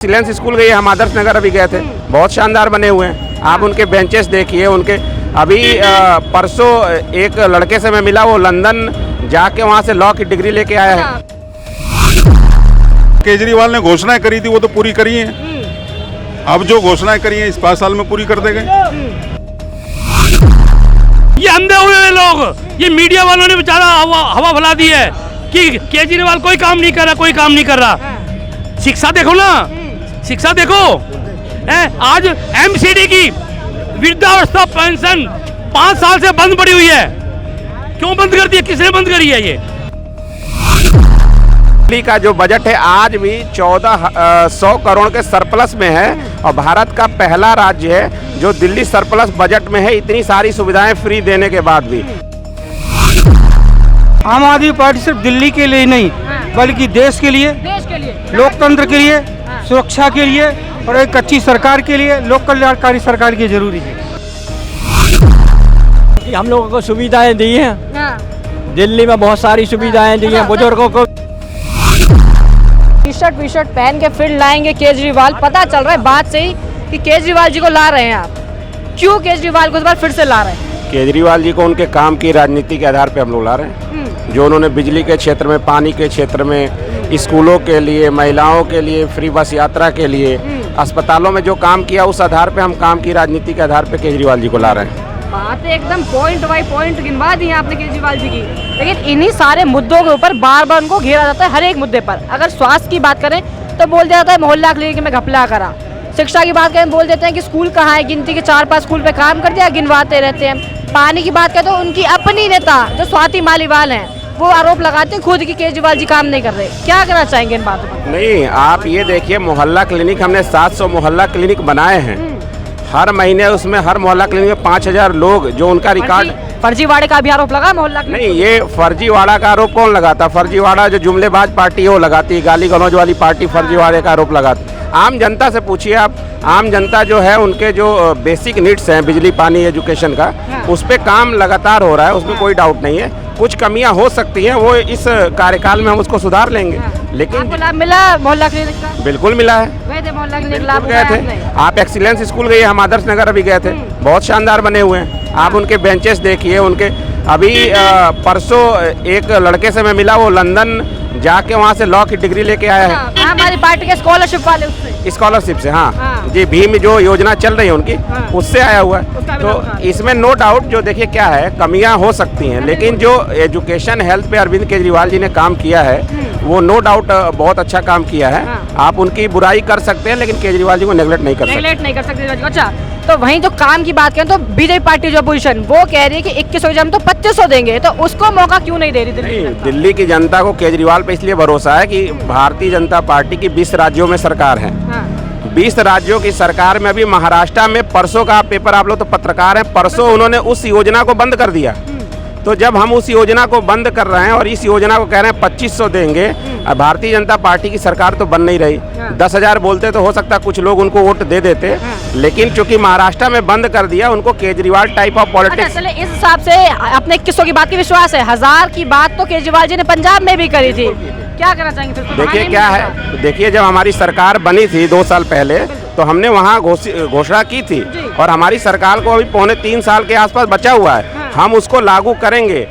Excellence school गए, हम आदर्श नगर अभी गए थे, बहुत शानदार बने हुए हैं। आप उनके बेंचेस देखिए, उनके अभी परसों एक लड़के से मैं मिला, वो लंदन जाके वहाँ से लॉ की डिग्री लेके आया है। केजरीवाल ने घोषणाएं करी थी वो तो पूरी करी हैं। अब जो घोषणाएं करी हैं इस 5 साल में पूरी कर देंगे। ये अंधे हुए हैं लोग, ये मीडिया वालों ने बेचारा हवा फैला दी है कि केजरीवाल कोई काम नहीं कर रहा, कोई काम नहीं कर रहा। शिक्षा देखो ना, शिक्षा देखो आज एमसीडी की वृद्धावस्था पेंशन 5 साल से बंद पड़ी हुई है। क्यों बंद कर दी है, किसने बंद करी है? ये दिल्ली का जो बजट है आज भी 1400 करोड़ के सरप्लस में है और भारत का पहला राज्य है जो दिल्ली सरप्लस बजट में है, इतनी सारी सुविधाएं फ्री देने के बाद भी। आम आदमी पार्टी सिर्फ दिल्ली के लिए नहीं बल्कि देश के लिए, लोकतंत्र के लिए, सुरक्षा के लिए और एक अच्छी सरकार के लिए, लोक कल्याणकारी सरकार की जरूरी है। हम लोगों को सुविधाएं दी हैं, दिल्ली में बहुत सारी सुविधाएं दी हैं बुजुर्गों को। टी शर्ट पहन के फिर लाएंगे केजरीवाल। पता चल रहा है बात से ही कि केजरीवाल जी को ला रहे हैं आप। क्यों केजरीवाल को इस बार फिर से ला रहे हैं? केजरीवाल जी को उनके काम की राजनीति के आधार पे हम लोग ला रहे हैं। जो उन्होंने बिजली के क्षेत्र में, पानी के क्षेत्र में, स्कूलों के लिए, महिलाओं के लिए फ्री बस यात्रा के लिए, अस्पतालों में जो काम किया उस आधार पे हम काम की राजनीति के आधार पे केजरीवाल जी को ला रहे हैं। बात एकदम पॉइंट बाय पॉइंट गिनवा दी है आपने केजरीवाल जी की, लेकिन इन्हीं सारे मुद्दों के ऊपर बार बार उनको घेरा जाता है। हर एक मुद्दे पर अगर स्वास्थ्य की बात करें तो बोल दिया जाता है मोहल्ला क्लिनिक में घपला करा। शिक्षा की बात करें बोल देते हैं कि स्कूल कहाँ है, गिनती के 4-5 स्कूल पे काम कर दिया, गिनवाते रहते हैं। पानी की बात करें तो उनकी अपनी नेता जो स्वाति मालीवाल हैं वो आरोप लगाते हैं खुद कि केजरीवाल जी काम नहीं कर रहे। क्या करना चाहेंगे इन बातों पर? नहीं, आप ये देखिए, मोहल्ला क्लिनिक हमने 700 मोहल्ला क्लिनिक बनाए हैं। हर महीने उसमें हर मोहल्ला क्लिनिक में 5000 लोग जो उनका रिकॉर्ड। फर्जीवाड़े का भी आरोप लगा मोहल्ला क्लिनिक? नहीं, ये फर्जीवाड़ा का आरोप कौन लगाता? फर्जीवाड़ा जो जुमलेबाज पार्टी है वो लगाती है, गाली गलौज वाली पार्टी फर्जीवाड़े का आरोप लगाती। आम जनता से पूछिए आप, आम जनता जो है उनके जो बेसिक नीड्स हैं, बिजली, पानी, एजुकेशन का, उस पर काम लगातार हो रहा है, उसमें कोई डाउट नहीं है। कुछ कमियां हो सकती हैं, वो इस कार्यकाल में हम उसको सुधार लेंगे। लेकिन आपको लाभ मिला मोहल्ला क्लिनिक का? बिल्कुल मिला है। गए थे मोहल्ला क्लिनिक, लाभ गए थे। आप एक्सीलेंस स्कूल गए, हम आदर्श नगर अभी गए थे, बहुत शानदार बने हुए हैं। आप उनके बेंचेस देखिए, उनके अभी परसों एक लड़के से मैं मिला, वो लंदन जाके वहाँ से लॉ की डिग्री लेके आया है। हमारी पार्टी के स्कॉलरशिप वाले उससे, स्कॉलरशिप से, हाँ जी, भीम जो योजना चल रही है उनकी, उससे आया हुआ है। तो इसमें नो डाउट जो देखिए क्या है, कमियां हो सकती हैं, लेकिन जो एजुकेशन हेल्थ पे अरविंद केजरीवाल जी ने काम किया है वो नो डाउट बहुत अच्छा काम किया है। आप उनकी बुराई कर सकते हैं लेकिन केजरीवाल जी को नेगलेक्ट नहीं कर सकते। अच्छा, तो वहीं जो काम की बात करें तो बीजेपी पार्टी जो अपोजिशन वो कह रही है कि 2100 जम तो 2500 देंगे, तो उसको मौका क्यों नहीं दे रही दिल्ली की जनता को केजरीवाल पे इसलिए भरोसा है कि भारतीय जनता पार्टी की 20 राज्यों में सरकार है। 20 राज्यों की सरकार में अभी महाराष्ट्र में परसों का पेपर, आप लोग तो पत्रकार हैं, परसों उन्होंने उस योजना को बंद कर दिया। तो जब हम उस योजना को बंद कर रहे हैं और इस योजना को कह रहे हैं 2500 देंगे, भारतीय जनता पार्टी की सरकार तो बन नहीं रही। 10,000 बोलते तो हो सकता कुछ लोग उनको वोट दे देते, लेकिन चूंकि महाराष्ट्र में बंद कर दिया, उनको केजरीवाल टाइप ऑफ पॉलिटिक्स। चले इस हिसाब से अपने 2100 की बात की विश्वास है, 1000 की बात तो केजरीवाल जी ने पंजाब में भी करी थी। क्या करना चाहेंगे फिर? देखिए क्या है, देखिए जब हमारी सरकार बनी थी 2 साल पहले तो हमने वहाँ घोषणा की थी और हमारी सरकार को अभी 3.25 साल के आसपास बचा हुआ है। हम उसको लागू करेंगे।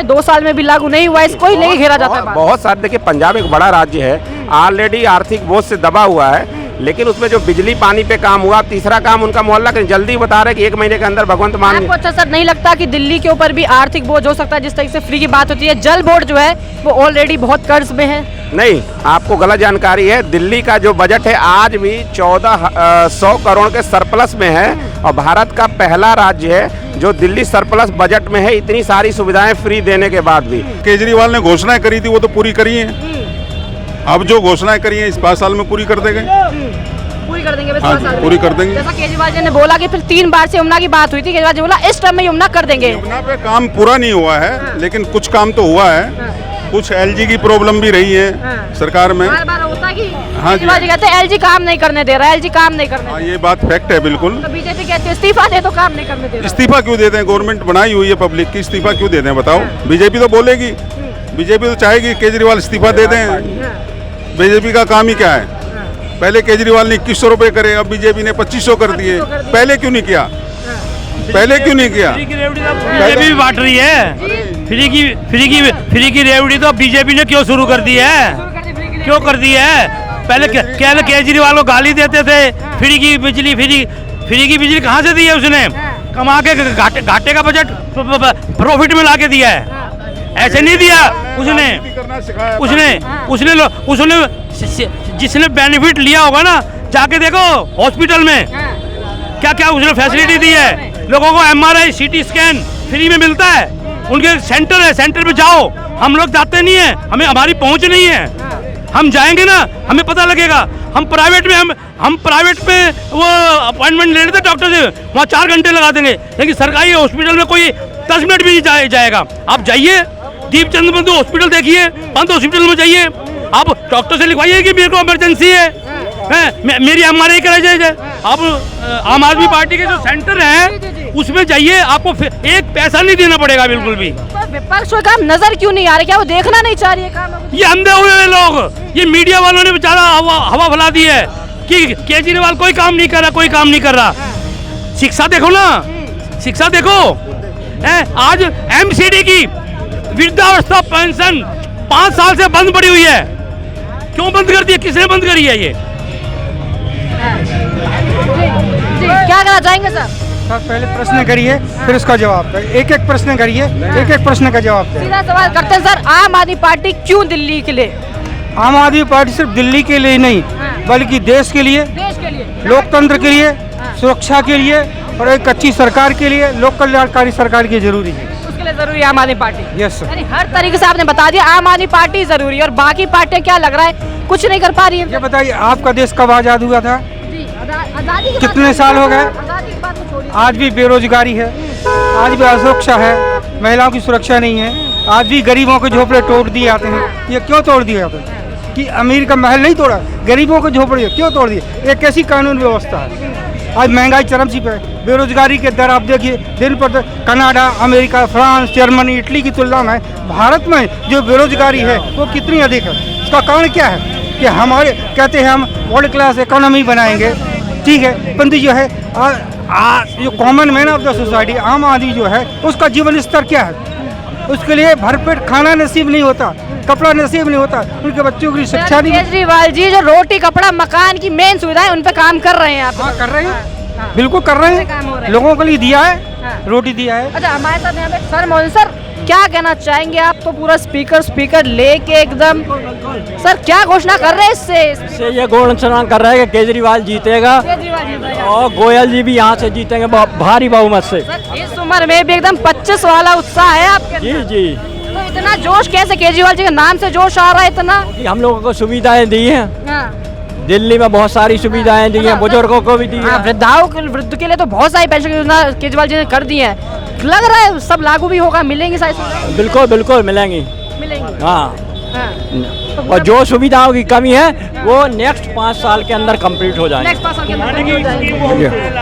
2 साल में भी लागू नहीं हुआ, इसको ही लेके घेरा जाता है। बहुत सारे, देखिए पंजाब एक बड़ा राज्य है, ऑलरेडी आर्थिक बोझ से दबा हुआ है, लेकिन उसमें जो बिजली पानी पे काम हुआ, तीसरा काम उनका मोहल्ला के जल्दी बता रहे कि 1 महीने के अंदर भगवंत मान। आपको अच्छा सर नहीं लगता कि दिल्ली के ऊपर भी आर्थिक बोझ हो सकता है? जिस तरीके से फ्री की बात होती है, जल बोर्ड जो है वो ऑलरेडी बहुत कर्ज में है। नहीं, आपको गलत जानकारी है। दिल्ली का जो बजट है आज भी 1400 करोड़ के सरप्लस में है और भारत का पहला राज्य है जो दिल्ली सरप्लस बजट में है, इतनी सारी सुविधाएं फ्री देने के बाद भी। केजरीवाल ने घोषणाएं करी थी वो तो पूरी करी हैं। अब जो घोषणाएं करी हैं इस 5 साल में पूरी कर देंगे। पूरी कर देंगे, हाँ, पूरी कर देंगे। जैसा केजरीवाल जी ने बोला कि फिर 3 बार से यमुना की बात हुई थी, केजरीवाल जी बोला इस टर्म में यमुना कर देंगे। यमुना पे काम पूरा नहीं हुआ है, लेकिन कुछ काम तो हुआ है। कुछ एलजी की प्रॉब्लम भी रही है सरकार में। बार होता कि हाँ जी, केजरीवाल जी कहते हैं एलजी काम नहीं करने दे रहा है, एलजी काम नहीं करने। हाँ, ये बात फैक्ट है बिल्कुल। तो बीजेपी कहती है इस्तीफा दे तो काम नहीं करने दे रहा। इस्तीफा क्यों देते हैं? गवर्नमेंट बनाई हुई है पब्लिक की, इस्तीफा क्यों देते हैं बताओ? बीजेपी तो बोलेगी, बीजेपी तो चाहेगी केजरीवाल इस्तीफा दे दें। बीजेपी का काम ही क्या है? पहले केजरीवाल ने 2100 रुपए करे, अब बीजेपी ने 2500 कर दिए। पहले क्यों नहीं किया? पहले क्यों नहीं किया? फ्री की रेवड़ी तो बीजेपी भी बांट रही है। फ्री की रेवड़ी तो बीजेपी ने क्यों शुरू कर दी है? क्यों कर दी है? पहले केजरीवाल को गाली देते थे, फ्री की बिजली कहाँ से दी है उसने? कमा के घाटे का बजट प्रॉफिट में ला के दिया है, ऐसे नहीं दिया उसने जिसने बेनिफिट लिया होगा ना, जाके देखो हॉस्पिटल में क्या क्या उसने फैसिलिटी दी है। लोगों को MRI CT स्कैन फ्री में मिलता है, उनके सेंटर है, सेंटर पे जाओ। हम लोग जाते नहीं है, हमें हमारी पहुंच नहीं है। हम जाएंगे ना, हमें पता लगेगा। हम प्राइवेट में वो अपॉइंटमेंट ले लेते डॉक्टर से, वहाँ 4 घंटे लगा देंगे, लेकिन सरकारी हॉस्पिटल में कोई 10 मिनट भी नहीं जाएगा। आप जाइए दीपचंद बंधु हॉस्पिटल देखिए, पंत हॉस्पिटल में जाइए, आप डॉक्टर से लिखवाइए कि मेरे को इमरजेंसी है, मेरी MRI कराई जाए। अब आम आदमी पार्टी के जो सेंटर है उसमें जाइए, आपको एक पैसा नहीं देना पड़ेगा बिल्कुल भी। विपक्ष को काम नजर क्यों नहीं आ रहा? क्या वो देखना नहीं चाह रही है काम? ये अंधे हुए हैं लोग, ये मीडिया वालों ने बेचारा हवा फैला दी है कि केजरीवाल कोई काम नहीं कर रहा। शिक्षा देखो ना, शिक्षा देखो। आज MCD की वृद्धावस्था पेंशन 5 साल से बंद पड़ी हुई है। क्यों बंद कर दी है? किसने बंद करी है? ये क्या कहना चाहेंगे सर? सर पहले प्रश्न करिए, फिर उसका जवाब दें। एक प्रश्न करिए, एक प्रश्न का जवाब दें। सीधा सवाल करते हैं सर, आम आदमी पार्टी क्यों दिल्ली के लिए? आम आदमी पार्टी सिर्फ दिल्ली के लिए नहीं, बल्कि देश के लिए, लोकतंत्र के लिए, सुरक्षा के लिए और एक अच्छी सरकार के लिए, लोक कल्याणकारी सरकार की जरूरी है। उसके लिए जरूरी है आम आदमी पार्टी। Yes sir. यानी हर तरीके से आपने बता दिया आम आदमी पार्टी जरूरी है, और बाकी पार्टियां क्या लग रहा है कुछ नहीं कर पा रही है। ये बताइए, आपका देश कब आज़ाद हुआ था? आजादी की कितने साल हो गए? आजादी की बात तो छोड़िए। आज भी बेरोजगारी है, आज भी असुरक्षा है, महिलाओं की सुरक्षा नहीं है, आज भी गरीबों के झोपड़े तोड़ दिए जाते हैं। ये क्यों तोड़ दिए जाते हैं? कि अमीर का महल नहीं तोड़ा, गरीबों के झोपड़े क्यों तोड़ दिए? एक कैसी कानून व्यवस्था है? आज महंगाई चरम पे, बेरोजगारी के दर आप देखिए दिन पर दिन। Canada, America, France, Germany, Italy की तुलना में भारत में जो बेरोजगारी है वो कितनी अधिक है। इसका कारण क्या है? कि हमारे कहते हैं हम वर्ल्ड क्लास इकोनॉमी बनाएंगे, ठीक है, परंतु जो है जो common man of the society, आम आदमी जो है, उसका जीवन स्तर क्या है? उसके लिए भरपेट खाना नसीब नहीं होता, कपड़ा नसीब नहीं होता, उनके बच्चों की शिक्षा नहीं। केजरीवाल जी जो रोटी कपड़ा मकान की मेन सुविधाएं उन पे काम कर रहे हैं आप? हाँ कर रहे हैं, बिल्कुल कर रहे हैं, लोगों के लिए दिया है, रोटी दिया है। अच्छा, हमारे साथ यहाँ पे सर मौजूद। सर क्या कहना चाहेंगे आप? तो पूरा स्पीकर लेके एकदम सर क्या घोषणा कर रहे हैं इससे? ये घोषणा कर रहे हैं कि केजरीवाल जीतेगा और गोयल जी भी यहाँ से जीतेंगे भारी बहुमत से। सर इस उम्र में भी एकदम 25 वाला उत्साह है आपके? जी जी। तो इतना जोश कैसे? केजरीवाल जी के नाम से जोश आ रहा है इतना? हम लोगों को सुविधाएं दी हैं, दिल्ली में बहुत सारी सुविधाएं दी हैं, बुजुर्गों को भी दी हैं। वृद्ध के लिए तो बहुत सारी पेंशन योजना केजरीवाल जी ने कर दी है। लग रहा है सब लागू भी होगा, मिलेंगी सारी? बिल्कुल बिल्कुल मिलेंगी। हाँ, और जो सुविधाओं की कमी है वो नेक्स्ट 5 साल के अंदर कंप्लीट हो जाएंगी। नेक्स्ट 5 साल के अंदर